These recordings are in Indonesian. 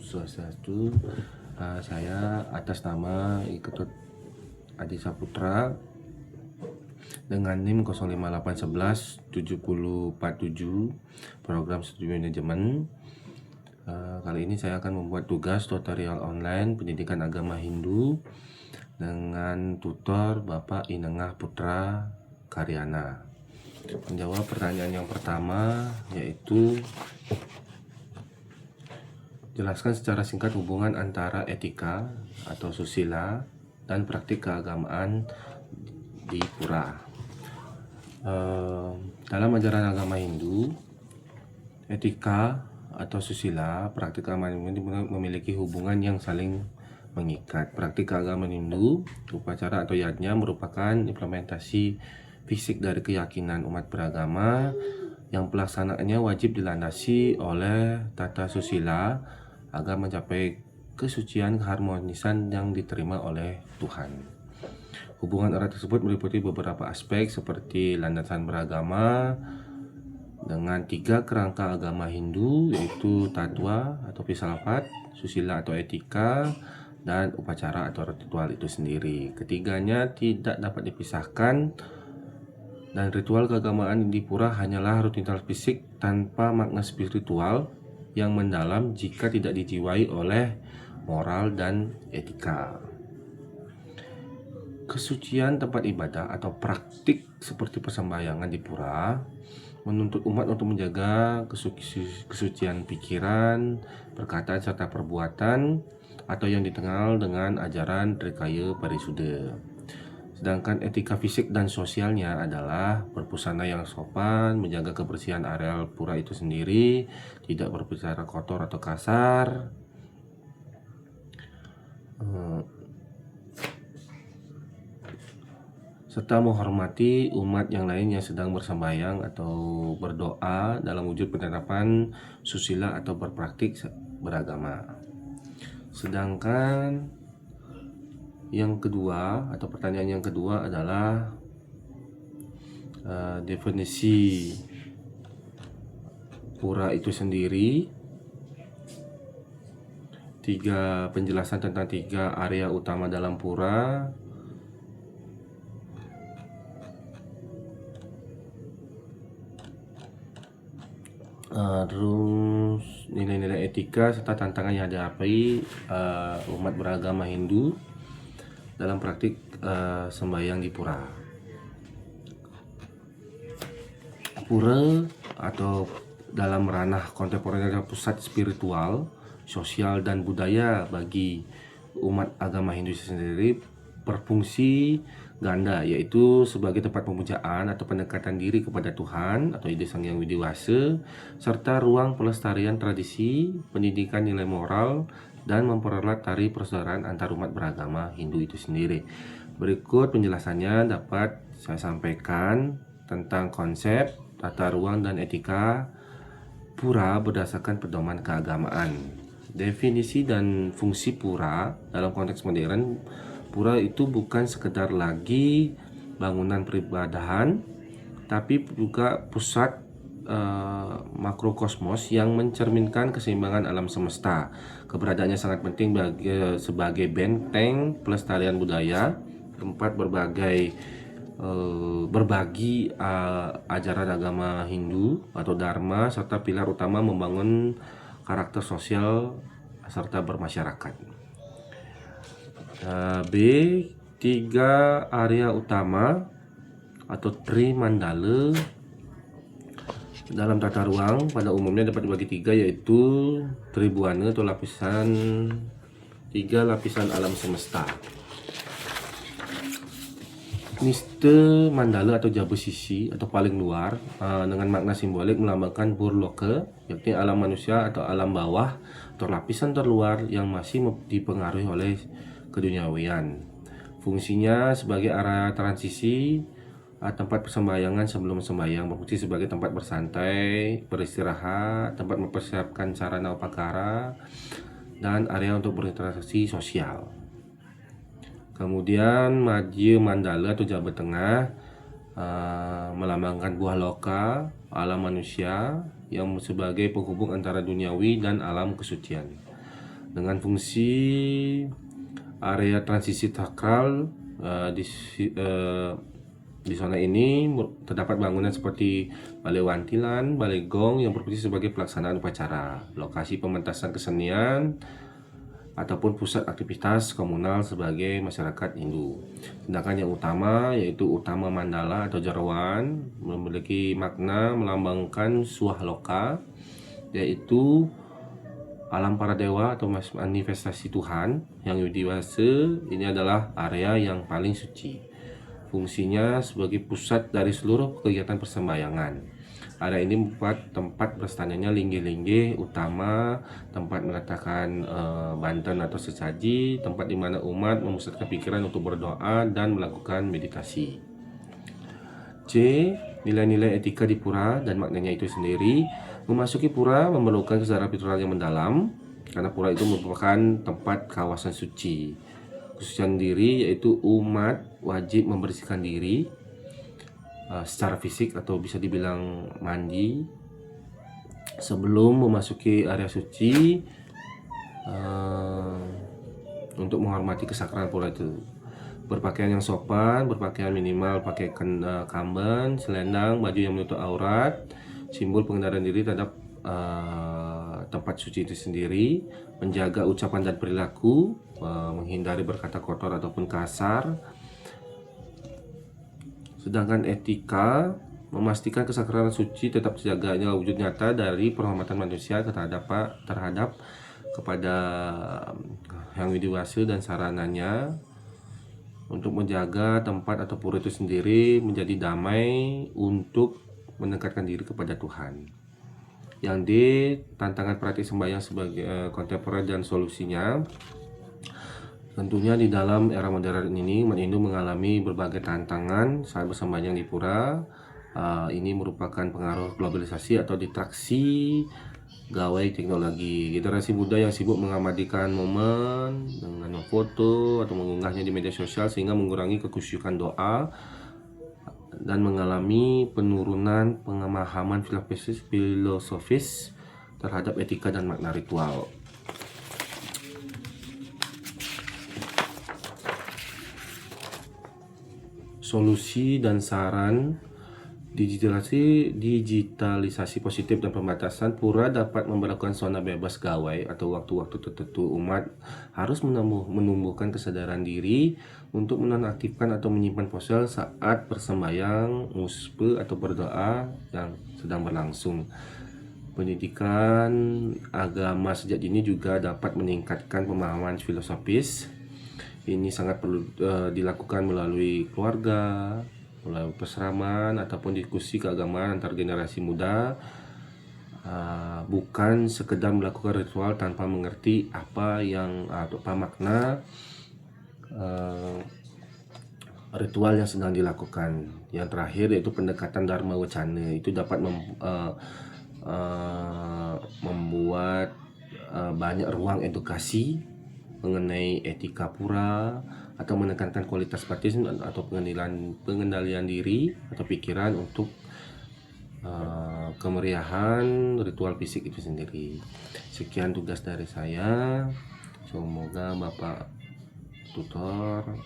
Swastiastu. Saya atas nama Ketut Adi Saputra dengan NIM 058117047 program studi manajemen. Kali ini saya akan membuat tugas tutorial online pendidikan agama Hindu dengan tutor Bapak Inengah Putra Karyana. Menjawab pertanyaan yang pertama, yaitu jelaskan secara singkat hubungan antara etika atau susila dan praktik keagamaan di pura. Dalam ajaran agama Hindu, etika atau susila, praktik keagamaan Hindu memiliki hubungan yang saling mengikat. Praktik keagamaan Hindu, upacara atau yajna merupakan implementasi fisik dari keyakinan umat beragama yang pelaksanaannya wajib dilandasi oleh tata susila agar mencapai kesucian keharmonisan yang diterima oleh Tuhan. Hubungan erat tersebut meliputi beberapa aspek seperti landasan beragama dengan 3 kerangka agama Hindu, yaitu tatwa atau filsafat, susila atau etika, dan upacara atau ritual itu sendiri. Ketiganya tidak dapat dipisahkan, dan ritual keagamaan di pura hanyalah rutinitas fisik tanpa makna spiritual yang mendalam jika tidak dijiwai oleh moral dan etika. Kesucian tempat ibadah atau praktik seperti persembahyangan di pura menuntut umat untuk menjaga kesucian pikiran, perkataan serta perbuatan atau yang dikenal dengan ajaran Trikaya Parisuddha. Sedangkan etika fisik dan sosialnya adalah berbusana yang sopan, menjaga kebersihan areal pura itu sendiri, tidak berbicara kotor atau kasar, serta menghormati umat yang lain yang sedang bersembahyang atau berdoa dalam wujud penerapan susila atau berpraktik beragama. Sedangkan yang kedua atau pertanyaan yang kedua adalah definisi pura itu sendiri. 3 penjelasan tentang 3 area utama dalam pura. Terus nilai-nilai etika serta tantangan yang dihadapi umat beragama Hindu dalam praktik sembahyang di pura. Pura atau dalam ranah kontemporer adalah pusat spiritual, sosial, dan budaya bagi umat agama Hindu sendiri, berfungsi ganda, yaitu sebagai tempat pemujaan atau pendekatan diri kepada Tuhan atau Ide Sang Hyang Widiwasa, serta ruang pelestarian tradisi, pendidikan nilai moral, dan mempererat tari persaudaraan antar umat beragama Hindu itu sendiri. Berikut penjelasannya dapat saya sampaikan tentang konsep, tata ruang, dan etika pura berdasarkan pedoman keagamaan. Definisi dan fungsi pura dalam konteks modern, pura itu bukan sekedar lagi bangunan peribadahan, tapi juga pusat makrokosmos yang mencerminkan keseimbangan alam semesta. Keberadaannya sangat penting sebagai benteng pelestarian budaya, tempat berbagi ajaran agama Hindu atau Dharma, serta pilar utama membangun karakter sosial serta bermasyarakat. B. 3 area utama atau Trimandala dalam tata ruang pada umumnya dapat dibagi 3, yaitu Tribuana atau 3 lapisan alam semesta. Niste Mandala atau Jaba Sisi atau paling luar dengan makna simbolik melambangkan Burloka, yakni alam manusia atau alam bawah atau lapisan terluar yang masih dipengaruhi oleh keduniawian. Fungsinya sebagai area transisi, tempat persembahyangan sebelum sembahyang, berfungsi sebagai tempat bersantai, beristirahat, tempat mempersiapkan sarana upakara, dan area untuk berinteraksi sosial. Kemudian Madhya Mandala atau Jaba Tengah melambangkan buah loka, alam manusia yang sebagai penghubung antara duniawi dan alam kesucian. dengan fungsi area transisi sakral. Di zona ini terdapat bangunan seperti balai wantilan, balai gong yang berfungsi sebagai pelaksanaan upacara, lokasi pementasan kesenian, ataupun pusat aktivitas komunal sebagai masyarakat Hindu. Sedangkan yang utama yaitu utama mandala atau jarawan memiliki makna melambangkan Swahloka, yaitu alam para dewa atau manifestasi Tuhan yang widiwasa. Ini adalah area yang paling suci. Fungsinya sebagai pusat dari seluruh kegiatan persembahyangan. Area ini membuat tempat berstandanya linggih-linggih utama, tempat meletakkan banten atau sesaji, tempat di mana umat memusatkan pikiran untuk berdoa dan melakukan meditasi. C. Nilai-nilai etika di pura dan maknanya itu sendiri. Memasuki pura memerlukan kesadaran spiritual yang mendalam, karena pura itu merupakan tempat kawasan suci. Kesucian diri yaitu umat wajib membersihkan diri secara fisik atau bisa dibilang mandi sebelum memasuki area suci untuk menghormati kesakralan pura itu. Berpakaian yang sopan, berpakaian minimal pakai kamben, selendang, baju yang menutup aurat, simbol pengendaraan diri terhadap tempat suci itu sendiri, menjaga ucapan dan perilaku, menghindari berkata kotor ataupun kasar. Sedangkan etika memastikan kesakralan suci tetap terjaganya wujud nyata dari penghormatan manusia terhadap kepada yang widiwasa dan sarananya, untuk menjaga tempat atau pura itu sendiri menjadi damai untuk mendekatkan diri kepada Tuhan. Yang D. Tantangan praktik sembahyang sebagai kontemporer dan solusinya. Tentunya di dalam era modern ini umat Hindu mengalami berbagai tantangan saat bersembahyang di pura. Ini merupakan pengaruh globalisasi atau distraksi gawai teknologi. Generasi muda yang sibuk mengabadikan momen dengan memfoto atau mengunggahnya di media sosial sehingga mengurangi kekhusyukan doa dan mengalami penurunan pemahaman filosofis terhadap etika dan makna ritual. Solusi dan saran. Digitalisasi positif dan pembatasan. Pura dapat memperlakukan zona bebas gawai atau waktu-waktu tertentu. Umat harus menumbuhkan kesadaran diri untuk menonaktifkan atau menyimpan ponsel saat bersembahyang, muspe atau berdoa yang sedang berlangsung. Pendidikan agama sejak dini juga dapat meningkatkan pemahaman filosofis. Ini sangat perlu dilakukan melalui keluarga, melalui peseraman ataupun diskusi keagamaan antar generasi muda, bukan sekedar melakukan ritual tanpa mengerti apa makna ritual yang sedang dilakukan. Yang terakhir yaitu pendekatan Dharma Wacana. Itu dapat membuat banyak ruang edukasi mengenai etika pura, atau menekankan kualitas batin atau pengendalian diri atau pikiran untuk kemeriahan ritual fisik itu sendiri. Sekian tugas dari saya. Semoga Bapak tutor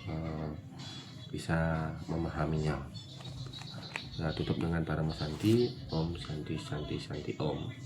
bisa memahaminya. Saya tutup dengan Parama Santi. Om Santi Santi Santi Om.